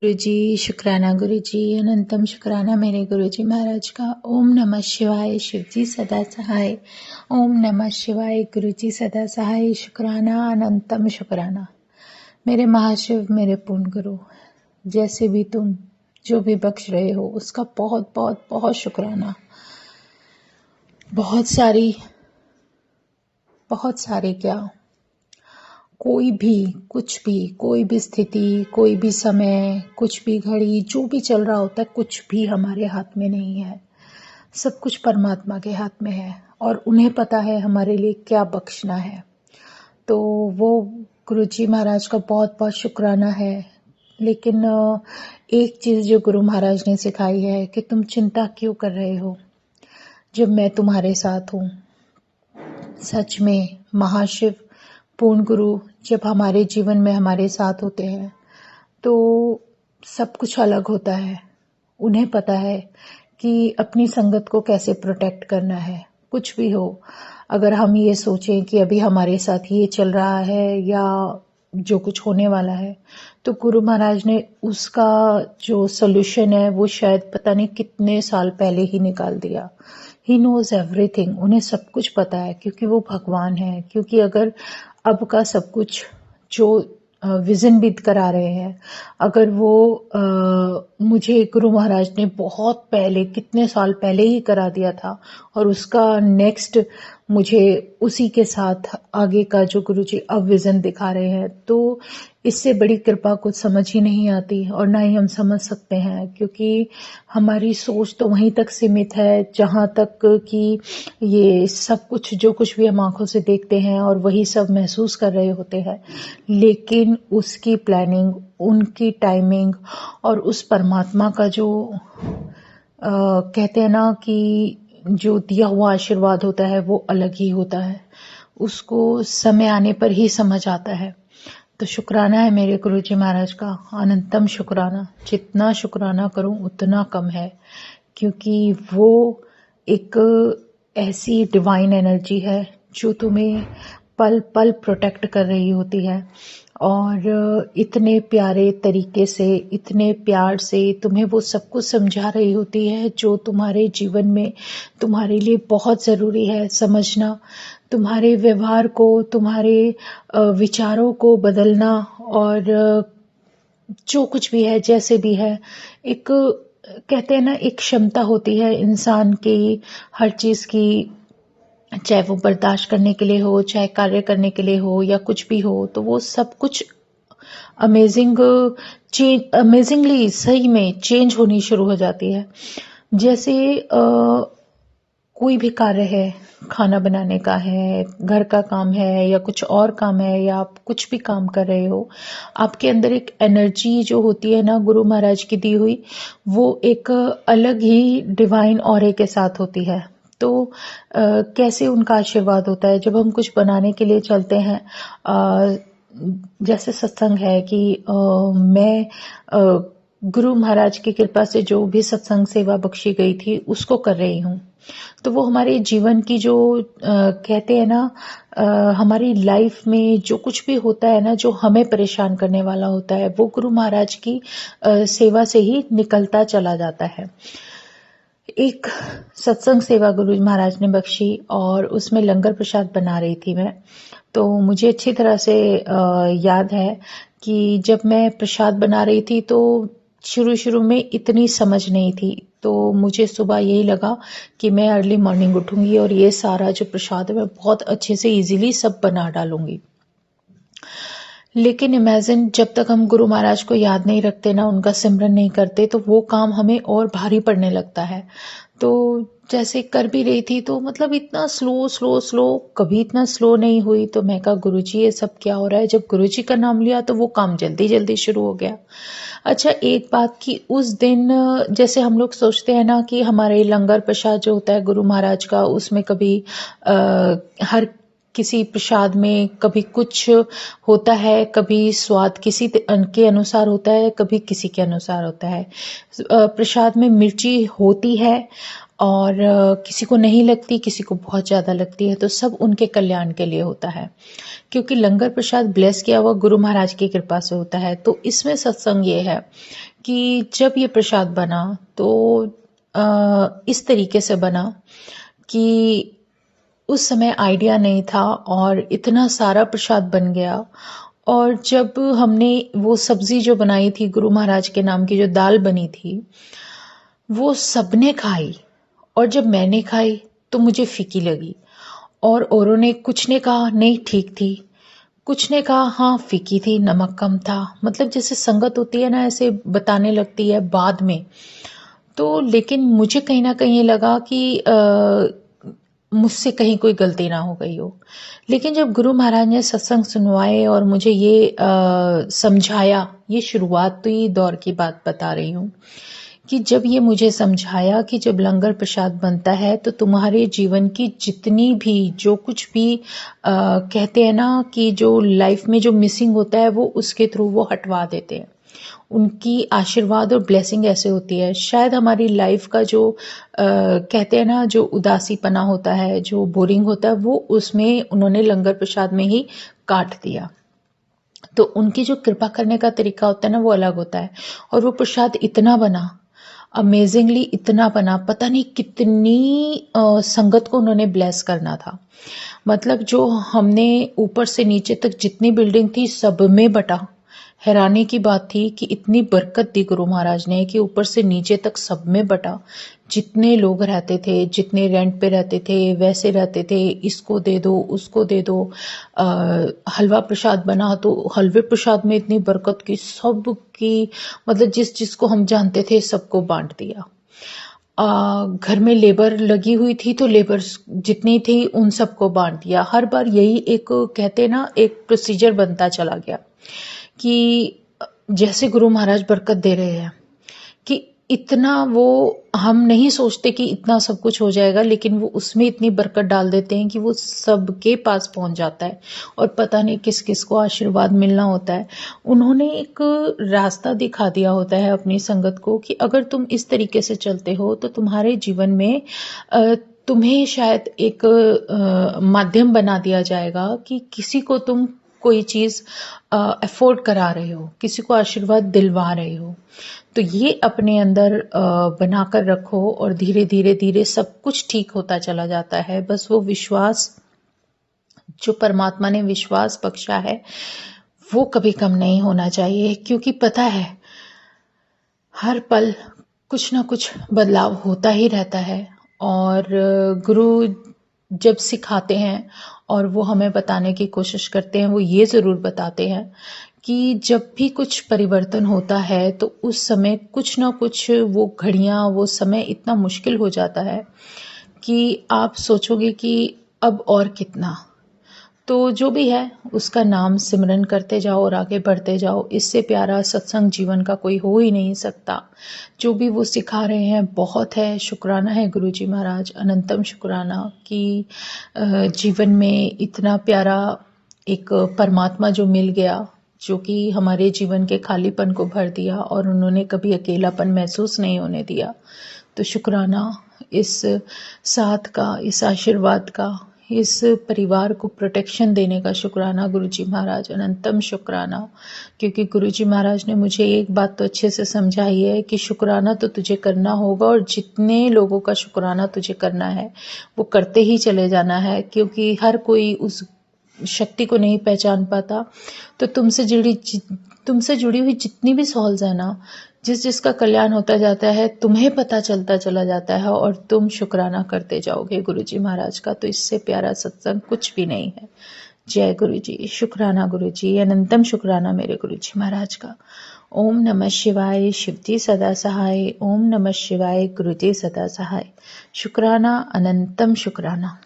गुरुजी शुक्राना गुरुजी अनंतम शुक्राना मेरे गुरुजी महाराज का। ओम नमः शिवाय। शिवजी सदा सहाय। ओम नमः शिवाय। गुरुजी सदा सहाय। शुक्राना अनंतम शुक्राना मेरे महाशिव, मेरे पूर्ण गुरु। जैसे भी तुम जो भी बख्श रहे हो उसका बहुत बहुत बहुत शुक्राना। बहुत सारे क्या, कोई भी कुछ भी, कोई भी स्थिति, कोई भी समय, कुछ भी घड़ी, जो भी चल रहा होता है कुछ भी हमारे हाथ में नहीं है। सब कुछ परमात्मा के हाथ में है और उन्हें पता है हमारे लिए क्या बख्शना है। तो वो गुरुजी महाराज का बहुत बहुत शुक्राना है। लेकिन एक चीज़ जो गुरु महाराज ने सिखाई है कि तुम चिंता क्यों कर रहे हो जब मैं तुम्हारे साथ हूँ। सच में महाशिव पूर्ण गुरु जब हमारे जीवन में हमारे साथ होते हैं तो सब कुछ अलग होता है। उन्हें पता है कि अपनी संगत को कैसे प्रोटेक्ट करना है। कुछ भी हो, अगर हम ये सोचें कि अभी हमारे साथ ये चल रहा है या जो कुछ होने वाला है, तो गुरु महाराज ने उसका जो सोल्यूशन है वो शायद पता नहीं कितने साल पहले ही निकाल दिया। He knows everything. उन्हें सब कुछ पता है क्योंकि वो भगवान है। क्योंकि अगर अब का सब कुछ जो विजन भी करा रहे हैं, अगर वो मुझे गुरु महाराज ने बहुत पहले, कितने साल पहले ही करा दिया था और उसका नेक्स्ट मुझे उसी के साथ आगे का जो गुरुजी अब विजन दिखा रहे हैं, तो इससे बड़ी कृपा कुछ समझ ही नहीं आती और ना ही हम समझ सकते हैं। क्योंकि हमारी सोच तो वहीं तक सीमित है जहाँ तक कि ये सब कुछ जो कुछ भी हम आंखों से देखते हैं और वही सब महसूस कर रहे होते हैं। लेकिन उसकी प्लानिंग, उनकी टाइमिंग और उस परमात्मा का जो कहते हैं ना कि जो दिया हुआ आशीर्वाद होता है वो अलग ही होता है। उसको समय आने पर ही समझ आता है। तो शुक्राना है मेरे गुरुजी महाराज का, अनंतम शुक्राना। जितना शुक्राना करूं उतना कम है। क्योंकि वो एक ऐसी डिवाइन एनर्जी है जो तुम्हें पल पल प्रोटेक्ट कर रही होती है और इतने प्यारे तरीके से, इतने प्यार से तुम्हें वो सब कुछ समझा रही होती है जो तुम्हारे जीवन में तुम्हारे लिए बहुत ज़रूरी है समझना। तुम्हारे व्यवहार को, तुम्हारे विचारों को बदलना और जो कुछ भी है, जैसे भी है, एक कहते हैं ना, एक क्षमता होती है इंसान की हर चीज़ की, चाहे वो बर्दाश्त करने के लिए हो, चाहे कार्य करने के लिए हो या कुछ भी हो, तो वो सब कुछ अमेजिंगली सही में चेंज होनी शुरू हो जाती है। जैसे कोई भी कार्य है, खाना बनाने का है, घर का काम है या कुछ और काम है या आप कुछ भी काम कर रहे हो, आपके अंदर एक एनर्जी जो होती है ना गुरु महाराज की दी हुई, वो एक अलग ही डिवाइन ऑरे के साथ होती है। तो कैसे उनका आशीर्वाद होता है जब हम कुछ बनाने के लिए चलते हैं। जैसे सत्संग है कि मैं गुरु महाराज की कृपा से जो भी सत्संग सेवा बख्शी गई थी उसको कर रही हूँ। तो वो हमारे जीवन की जो कहते हैं ना, हमारी लाइफ में जो कुछ भी होता है ना जो हमें परेशान करने वाला होता है, वो गुरु महाराज की सेवा से ही निकलता चला जाता है। एक सत्संग सेवा गुरु महाराज ने बख्शी और उसमें लंगर प्रसाद बना रही थी मैं। तो मुझे अच्छी तरह से याद है कि जब मैं प्रसाद बना रही थी तो शुरू में इतनी समझ नहीं थी। तो मुझे सुबह यही लगा कि मैं अर्ली मॉर्निंग उठूंगी और ये सारा जो प्रसाद है मैं बहुत अच्छे से इजीली सब बना डालूंगी। लेकिन इमेजिन, जब तक हम गुरु महाराज को याद नहीं रखते ना, उनका सिमरन नहीं करते, तो वो काम हमें और भारी पड़ने लगता है। तो जैसे कर भी रही थी तो मतलब इतना स्लो, कभी इतना स्लो नहीं हुई। तो मैं कहा गुरुजी ये सब क्या हो रहा है। जब गुरुजी का नाम लिया तो वो काम जल्दी शुरू हो गया। अच्छा, एक बात कि उस दिन जैसे हम लोग सोचते हैं ना कि हमारे लंगर प्रसाद जो होता है गुरु महाराज का, उसमें कभी हर किसी प्रसाद में कभी कुछ होता है, कभी स्वाद किसी के अनुसार होता है, कभी किसी के अनुसार होता है। प्रसाद में मिर्ची होती है और किसी को नहीं लगती, किसी को बहुत ज़्यादा लगती है, तो सब उनके कल्याण के लिए होता है, क्योंकि लंगर प्रसाद ब्लेस किया हुआ गुरु महाराज की कृपा से होता है। तो इसमें सत्संग ये है कि जब ये प्रसाद बना तो इस तरीके से बना कि उस समय आइडिया नहीं था और इतना सारा प्रसाद बन गया। और जब हमने वो सब्जी जो बनाई थी गुरु महाराज के नाम की, जो दाल बनी थी, वो सबने खाई। और जब मैंने खाई तो मुझे फीकी लगी, और औरों ने, कुछ ने कहा नहीं ठीक थी, कुछ ने कहा हाँ फीकी थी, नमक कम था। मतलब जैसे संगत होती है ना, ऐसे बताने लगती है बाद में। तो लेकिन मुझे कहीं ना कहीं ये लगा कि मुझसे कहीं कोई गलती ना हो गई हो। लेकिन जब गुरु महाराज ने सत्संग सुनवाए और मुझे ये समझाया, ये शुरुआती दौर की बात बता रही हूँ, कि जब ये मुझे समझाया कि जब लंगर प्रसाद बनता है तो तुम्हारे जीवन की जितनी भी, जो कुछ भी कहते हैं ना कि जो लाइफ में जो मिसिंग होता है वो उसके थ्रू वो हटवा देते हैं। उनकी आशीर्वाद और ब्लेसिंग ऐसे होती है। शायद हमारी लाइफ का जो कहते हैं ना, जो उदासीपना होता है, जो बोरिंग होता है, वो उसमें उन्होंने लंगर प्रसाद में ही काट दिया। तो उनकी जो कृपा करने का तरीका होता है ना, वो अलग होता है। और वो प्रसाद इतना बना, अमेजिंगली इतना बना, पता नहीं कितनी संगत को उन्होंने ब्लेस करना था। मतलब जो हमने ऊपर से नीचे तक जितनी बिल्डिंग थी सब में बटा। हैरानी की बात थी कि इतनी बरकत दी गुरु महाराज ने कि ऊपर से नीचे तक सब में बटा। जितने लोग रहते थे, जितने रेंट पे रहते थे, वैसे रहते थे, इसको दे दो, उसको दे दो। हलवा प्रसाद बना तो हलवे प्रसाद में इतनी बरकत की, सब की, मतलब जिस जिसको हम जानते थे सबको बांट दिया। घर में लेबर लगी हुई थी तो लेबर जितनी थी उन सबको बांट दिया। हर बार यही एक, कहते ना, एक प्रोसीजर बनता चला गया कि जैसे गुरु महाराज बरकत दे रहे हैं कि इतना, वो हम नहीं सोचते कि इतना सब कुछ हो जाएगा, लेकिन वो उसमें इतनी बरकत डाल देते हैं कि वो सबके पास पहुंच जाता है और पता नहीं किस किस को आशीर्वाद मिलना होता है। उन्होंने एक रास्ता दिखा दिया होता है अपनी संगत को कि अगर तुम इस तरीके से चलते हो तो तुम्हारे जीवन में तुम्हें शायद एक माध्यम बना दिया जाएगा कि किसी को तुम कोई चीज अफोर्ड करा रहे हो, किसी को आशीर्वाद दिलवा रहे हो। तो ये अपने अंदर बनाकर रखो और धीरे धीरे धीरे सब कुछ ठीक होता चला जाता है। बस वो विश्वास, जो परमात्मा ने विश्वास बख्शा है, वो कभी कम नहीं होना चाहिए, क्योंकि पता है हर पल कुछ ना कुछ बदलाव होता ही रहता है। और गुरु जब सिखाते हैं और वो हमें बताने की कोशिश करते हैं, वो ये ज़रूर बताते हैं कि जब भी कुछ परिवर्तन होता है तो उस समय कुछ ना कुछ, वो घड़ियां, वो समय इतना मुश्किल हो जाता है कि आप सोचोगे कि अब और कितना। तो जो भी है उसका नाम सिमरन करते जाओ और आगे बढ़ते जाओ। इससे प्यारा सत्संग जीवन का कोई हो ही नहीं सकता। जो भी वो सिखा रहे हैं बहुत है। शुक्राना है गुरु जी महाराज, अनंतम शुक्राना कि जीवन में इतना प्यारा एक परमात्मा जो मिल गया, जो कि हमारे जीवन के खालीपन को भर दिया और उन्होंने कभी अकेलापन महसूस नहीं होने दिया। तो शुक्राना इस साथ का, इस आशीर्वाद का, इस परिवार को प्रोटेक्शन देने का शुक्राना गुरुजी महाराज, अनंतम शुक्राना। क्योंकि गुरुजी महाराज ने मुझे एक बात तो अच्छे से समझाई है कि शुक्राना तो तुझे करना होगा और जितने लोगों का शुक्राना तुझे करना है वो करते ही चले जाना है, क्योंकि हर कोई उस शक्ति को नहीं पहचान पाता। तो तुमसे जुड़ी हुई जितनी भी सॉल्स है ना, जिस जिसका कल्याण होता जाता है, तुम्हें पता चलता चला जाता है और तुम शुक्राना करते जाओगे गुरुजी महाराज का। तो इससे प्यारा सत्संग कुछ भी नहीं है। जय गुरु जी, शुक्राना गुरु जी, अनंतम शुक्राना मेरे गुरु जी महाराज का। ओम नमः शिवाय, शिवजी सदा सहाय। ओम नमः शिवाय, गुरु जी सदा सहाय। शुक्राना, अनंतम शुक्राना।